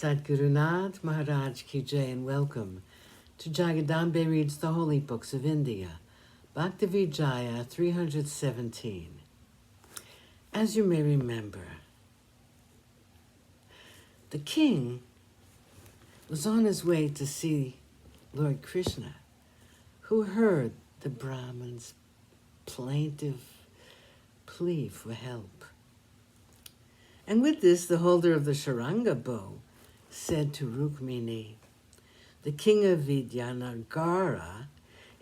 Sadgurunath Maharaj Ki Jai, and welcome to Jagadambe Reads the Holy Books of India, Bhaktavijaya317. As you may remember, the king was on his way to see Lord Krishna, who heard the Brahman's plaintive plea for help. And with this, the holder of the Sharanga bow said to Rukmini, "The king of Vidyanagara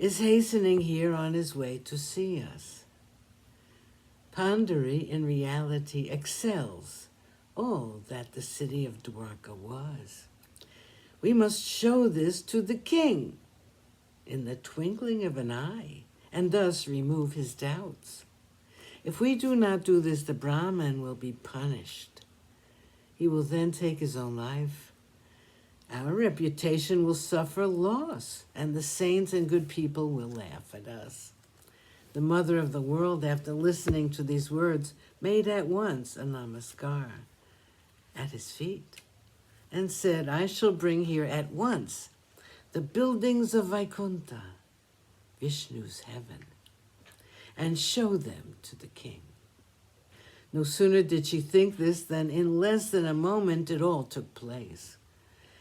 is hastening here on his way to see us. Pandari in reality excels all that the city of Dwarka was. We must show this to the king in the twinkling of an eye, and thus remove his doubts. If we do not do this, the Brahman will be punished. He will then take his own life. Our reputation will suffer loss, and the saints and good people will laugh at us." The mother of the world, after listening to these words, made at once a namaskar at his feet and said, "I shall bring here at once the buildings of Vaikuntha, Vishnu's heaven, and show them to the king." No sooner did she think this than in less than a moment it all took place.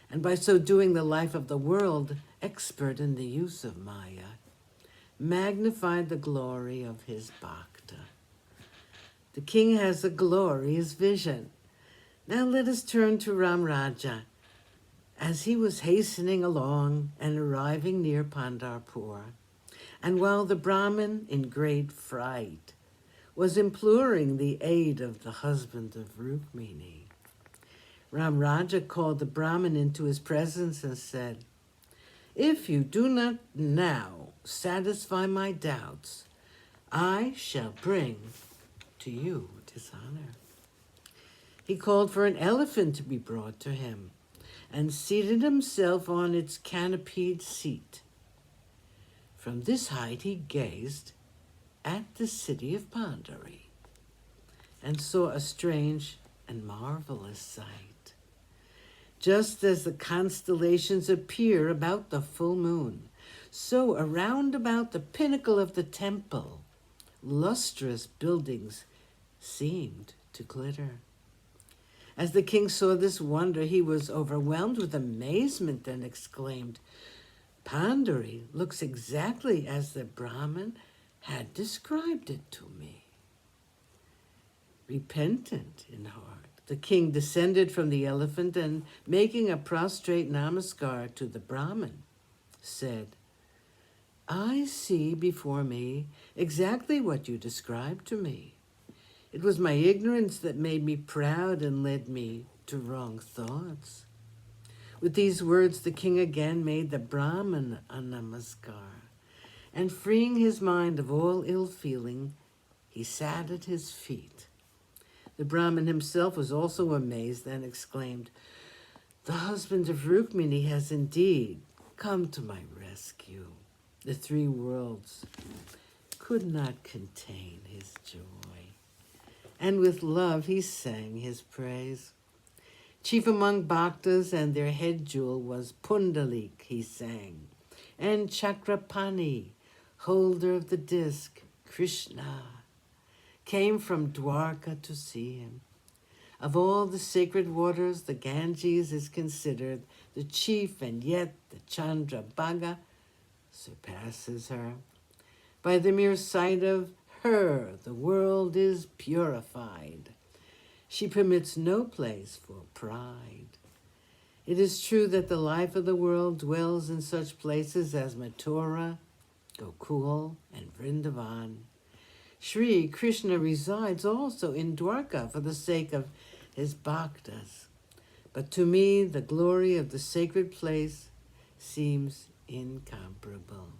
And by so doing, the life of the world, expert in the use of Maya, magnified the glory of his Bhakta. The king has a glorious vision. Now let us turn to Ram Raja. As he was hastening along and arriving near Pandharpur, and while the Brahmin, in great fright, was imploring the aid of the husband of Rukmini, Ram Raja called the Brahmin into his presence and said, "If you do not now satisfy my doubts, I shall bring to you dishonor." He called for an elephant to be brought to him and seated himself on its canopied seat. From this height he gazed at the city of Pandari and saw a strange and marvelous sight. Just as the constellations appear about the full moon, so around about the pinnacle of the temple, lustrous buildings seemed to glitter. As the king saw this wonder, he was overwhelmed with amazement and exclaimed, "Pandari looks exactly as the Brahmin had described it to me." Repentant in heart, the king descended from the elephant and, making a prostrate namaskar to the Brahmin, said, "I see before me exactly what you described to me. It was my ignorance that made me proud and led me to wrong thoughts." With these words, the king again made the Brahmin a namaskar, and freeing his mind of all ill feeling, he sat at his feet. The Brahmin himself was also amazed and exclaimed, "The husband of Rukmini has indeed come to my rescue." The three worlds could not contain his joy, and with love he sang his praise. Chief among bhaktas, and their head jewel was Pundalik, he sang, and Chakrapani, holder of the disc, Krishna, came from Dwarka to see him. Of all the sacred waters, the Ganges is considered the chief, and yet the Chandrabhaga surpasses her. By the mere sight of her, the world is purified. She permits no place for pride. It is true that the life of the world dwells in such places as Mathura, Gokul, and Vrindavan. Sri Krishna resides also in Dwarka for the sake of his bhaktas. But to me, the glory of the sacred place seems incomparable.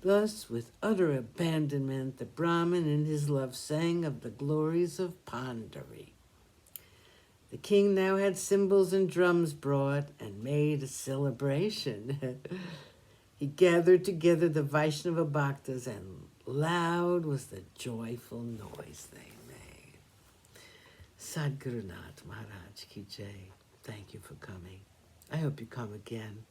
Thus, with utter abandonment, the Brahmin in his love sang of the glories of Pandari. The king now had cymbals and drums brought and made a celebration. He gathered together the Vaishnava bhaktas, and loud was the joyful noise they made. Sadgurunath Maharaj Ki Jai. Thank you for coming. hope you come again.